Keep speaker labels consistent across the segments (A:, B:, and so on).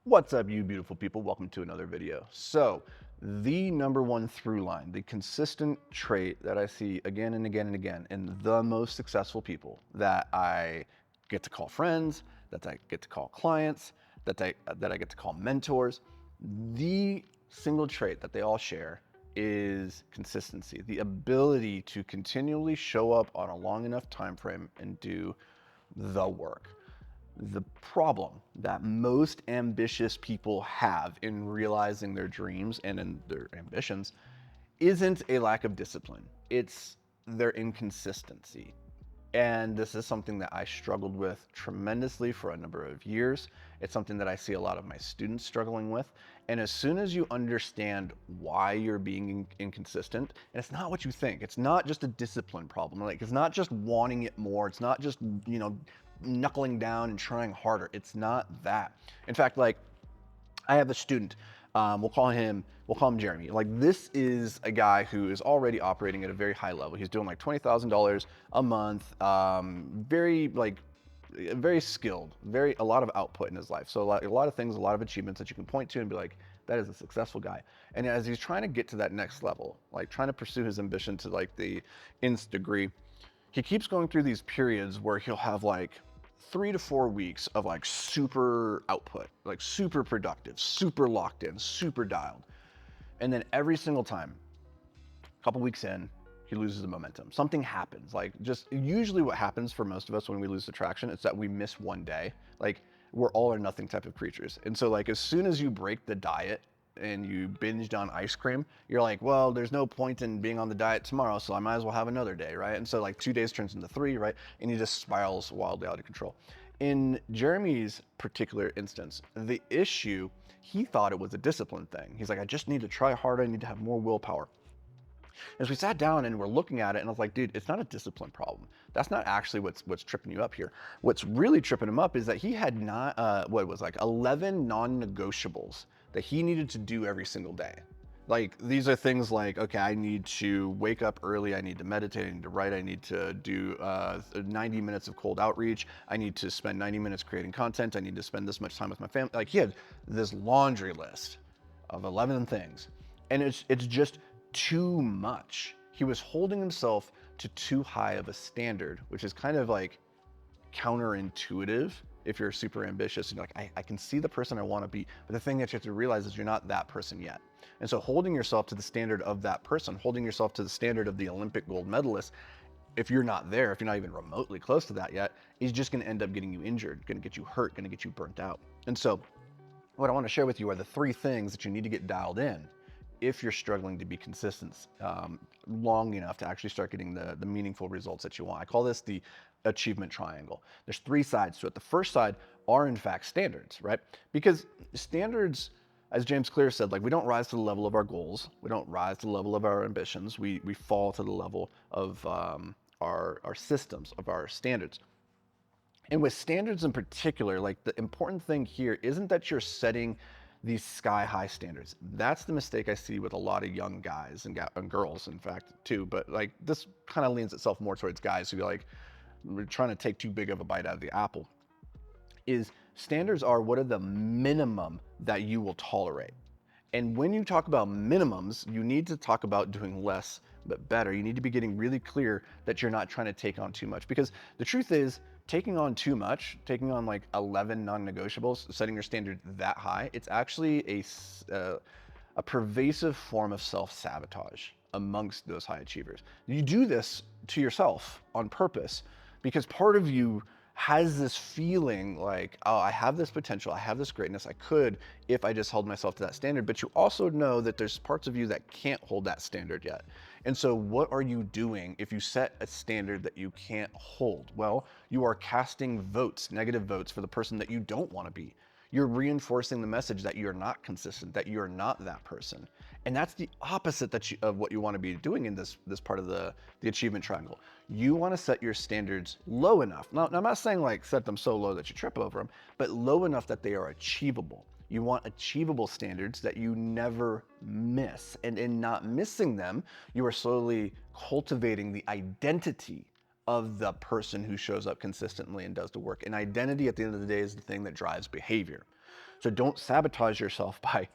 A: What's up, you beautiful people? Welcome to another video. So, the number one through line, the consistent trait that I see again and again and again in the most successful people that I get to call friends, that I get to call clients, that I get to call mentors, the single trait that they all share is consistency, the ability to continually show up on a long enough time frame and do the work. The problem that most ambitious people have in realizing their dreams and in their ambitions isn't a lack of discipline, it's their inconsistency. And this is something that I struggled with tremendously for a number of years. It's something that I see a lot of my students struggling with. And as soon as you understand why you're being inconsistent, and it's not what you think, it's not just a discipline problem. Like, it's not just wanting it more. It's not just, knuckling down and trying harder. It's not that. In fact, like, I have a student, we'll call him Jeremy. Like, this is a guy who is already operating at a very high level. He's doing like $20,000 a month, very skilled, a lot of output in his life. So a lot of things, a lot of achievements that you can point to and be like, that is a successful guy. And as he's trying to get to that next level, like trying to pursue his ambition to like the nth degree, he keeps going through these periods where he'll have like 3 to 4 weeks of like super output, like super productive, super locked in, super dialed. And then every single time, a couple weeks in, he loses the momentum. Something happens. Like, just usually what happens for most of us when we lose the traction is that we miss one day. Like, we're all or nothing type of creatures. And so like as soon as you break the diet and you binged on ice cream, you're like, well, there's no point in being on the diet tomorrow, so I might as well have another day, right? And so like 2 days turns into 3, right? And he just spirals wildly out of control. In Jeremy's particular instance, the issue, he thought it was a discipline thing. He's like, I just need to try harder, I need to have more willpower. As we sat down and we're looking at it, and I was like, dude, it's not a discipline problem. That's not actually what's tripping you up here. What's really tripping him up is that he had not, 11 non-negotiables that he needed to do every single day. Like, these are things like, okay, I need to wake up early, I need to meditate, I need to write, I need to do 90 minutes of cold outreach, I need to spend 90 minutes creating content, I need to spend this much time with my family. Like, he had this laundry list of 11 things. And it's just too much. He was holding himself to too high of a standard, which is kind of like counterintuitive if you're super ambitious and you're like, I can see the person I want to be, but the thing that you have to realize is you're not that person yet. And so holding yourself to the standard of that person, holding yourself to the standard of the Olympic gold medalist, if you're not there, if you're not even remotely close to that yet, is just going to end up getting you injured, going to get you hurt, going to get you burnt out. And so what I want to share with you are the 3 things that you need to get dialed in if you're struggling to be consistent long enough to actually start getting the meaningful results that you want. I call this the achievement triangle. There's 3 sides to it. The first side are in fact standards, right? Because standards, as James Clear said, like, we don't rise to the level of our goals. We don't rise to the level of our ambitions. We fall to the level of our systems, of our standards. And with standards in particular, like, the important thing here isn't that you're setting these sky high standards. That's the mistake I see with a lot of young guys and girls, in fact, too. But like, this kind of leans itself more towards guys who like, we're trying to take too big of a bite out of the apple. Is standards are what are the minimum that you will tolerate. And when you talk about minimums, you need to talk about doing less but better. You need to be getting really clear that you're not trying to take on too much, because the truth is, taking on too much, taking on like 11 non-negotiables, setting your standard that high, it's actually a pervasive form of self-sabotage amongst those high achievers. You do this to yourself on purpose because part of you has this feeling like, oh, I have this potential, I have this greatness, I could if I just held myself to that standard. But you also know that there's parts of you that can't hold that standard yet. And so what are you doing if you set a standard that you can't hold? Well, you are casting votes, negative votes, for the person that you don't want to be. You're reinforcing the message that you're not consistent, that you're not that person. And that's the opposite of what you want to be doing in this part of the achievement triangle. You want to set your standards low enough. Now, I'm not saying like set them so low that you trip over them, but low enough that they are achievable. You want achievable standards that you never miss. And in not missing them, you are slowly cultivating the identity of the person who shows up consistently and does the work. And identity at the end of the day is the thing that drives behavior. So don't sabotage yourself by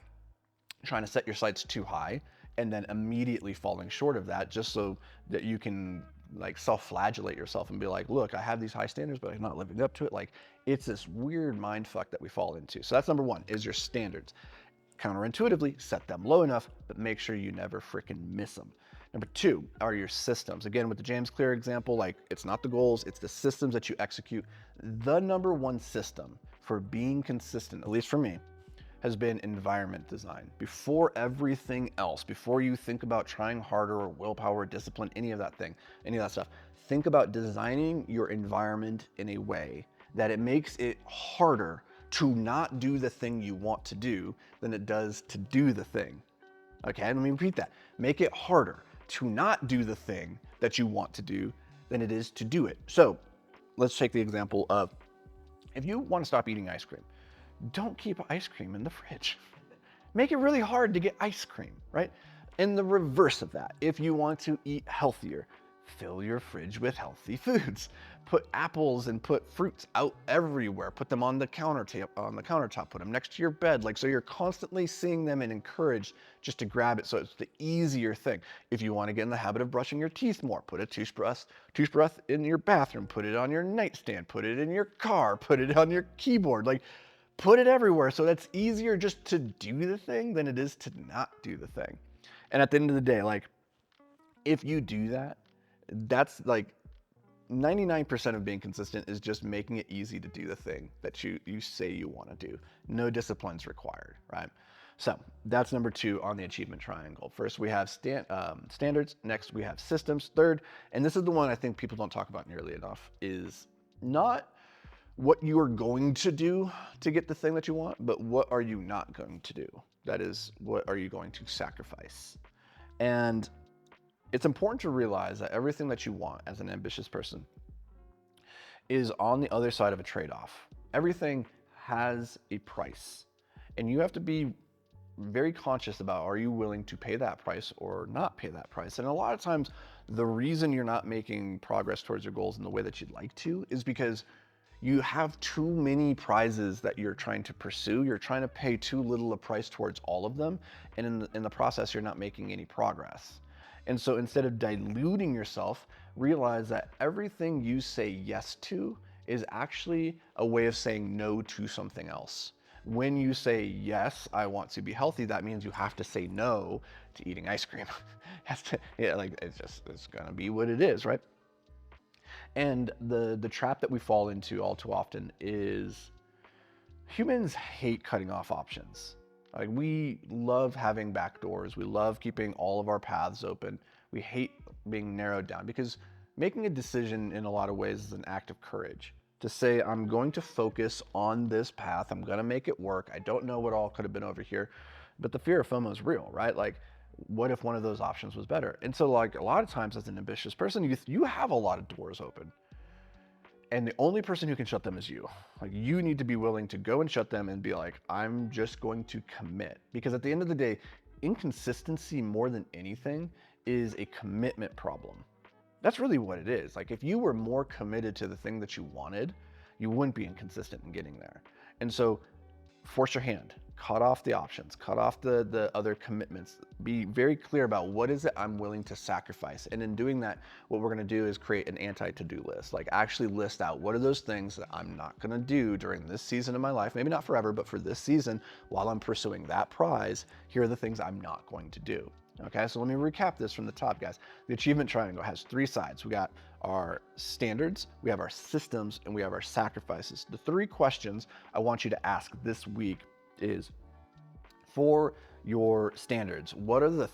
A: trying to set your sights too high and then immediately falling short of that just so that you can like self-flagellate yourself and be like, look, I have these high standards, but I'm not living up to it. Like, it's this weird mind fuck that we fall into. So that's number one, is your standards. Counterintuitively, set them low enough, but make sure you never freaking miss them. Number two are your systems. Again, with the James Clear example, like, it's not the goals, it's the systems that you execute. The number one system for being consistent, at least for me, has been environment design. Before everything else, before you think about trying harder or willpower, or discipline, any of that thing, any of that stuff, think about designing your environment in a way that it makes it harder to not do the thing you want to do than it does to do the thing. Okay, let me repeat that. Make it harder to not do the thing that you want to do than it is to do it. So let's take the example of, if you want to stop eating ice cream, don't keep ice cream in the fridge. Make it really hard to get ice cream, right? And the reverse of that, if you want to eat healthier, fill your fridge with healthy foods. Put apples and put fruits out everywhere. Put them on the countertop, put them next to your bed, like, so you're constantly seeing them and encouraged just to grab it. So it's the easier thing. If you want to get in the habit of brushing your teeth more, put a toothbrush in your bathroom, put it on your nightstand, put it in your car, put it on your keyboard. Like, put it everywhere so that's easier just to do the thing than it is to not do the thing. And at the end of the day, like, if you do that, that's like 99% of being consistent is just making it easy to do the thing that you say you want to do. No discipline's required, right? So that's number two on the achievement triangle. First, we have standards. Next, we have systems. Third, and this is the one I think people don't talk about nearly enough, is not what you are going to do to get the thing that you want, but what are you not going to do? That is, what are you going to sacrifice? And it's important to realize that everything that you want as an ambitious person is on the other side of a trade-off. Everything has a price, and you have to be very conscious about, are you willing to pay that price or not pay that price? And a lot of times, the reason you're not making progress towards your goals in the way that you'd like to is because you have too many prizes that you're trying to pursue. You're trying to pay too little a price towards all of them. And in the process, you're not making any progress. And so instead of diluting yourself, realize that everything you say yes to is actually a way of saying no to something else. When you say, yes, I want to be healthy, that means you have to say no to eating ice cream. It's gonna be what it is, right? And the trap that we fall into all too often is, humans hate cutting off options. Like, we love having back doors. We love keeping all of our paths open. We hate being narrowed down, because making a decision in a lot of ways is an act of courage. To say, I'm going to focus on this path. I'm going to make it work. I don't know what all could have been over here, but the fear of FOMO is real, right? Like, what if one of those options was better? And so, like, a lot of times as an ambitious person, you have a lot of doors open, and the only person who can shut them is you. Like, you need to be willing to go and shut them and be like, I'm just going to commit. Because at the end of the day, inconsistency more than anything is a commitment problem. That's really what it is. Like, if you were more committed to the thing that you wanted, you wouldn't be inconsistent in getting there. And so, force your hand, cut off the options, cut off the other commitments. Be very clear about, what is it I'm willing to sacrifice. And in doing that, what we're going to do is create an anti-to-do list. Like, actually list out, what are those things that I'm not going to do during this season of my life, maybe not forever, but for this season, while I'm pursuing that prize, here are the things I'm not going to do. Okay, so let me recap this from the top, guys. The achievement triangle has three sides. We got our standards, we have our systems, and we have our sacrifices. The three questions I want you to ask this week is, for your standards, what are the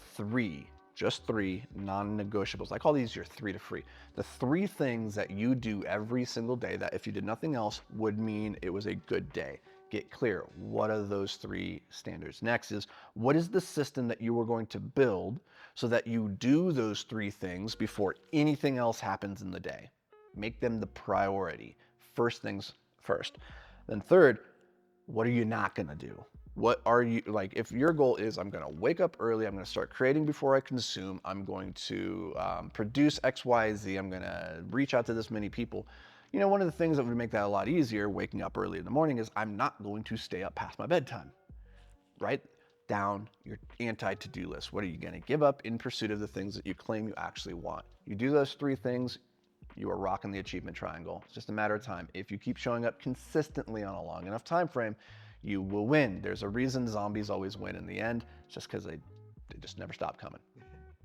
A: just three non-negotiables? I call these your 3 to free. The 3 things that you do every single day that, if you did nothing else, would mean it was a good day. Get clear. What are those 3 standards? Next is, what is the system that you are going to build so that you do those 3 things before anything else happens in the day? Make them the priority. First things first. Then third, what are you not going to do? What are you, like, if your goal is, I'm going to wake up early, I'm going to start creating before I consume, I'm going to produce X, Y, Z, I'm going to reach out to this many people, You know, one of the things that would make that a lot easier, waking up early in the morning, is I'm not going to stay up past my bedtime. Write down your anti-to-do list. What are you going to give up in pursuit of the things that you claim you actually want? You do those 3 things, you are rocking the achievement triangle. It's just a matter of time. If you keep showing up consistently on a long enough time frame, you will win. There's a reason zombies always win in the end. It's just because they just never stop coming.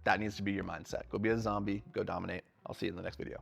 A: That needs to be your mindset. Go be a zombie, go dominate. I'll see you in the next video.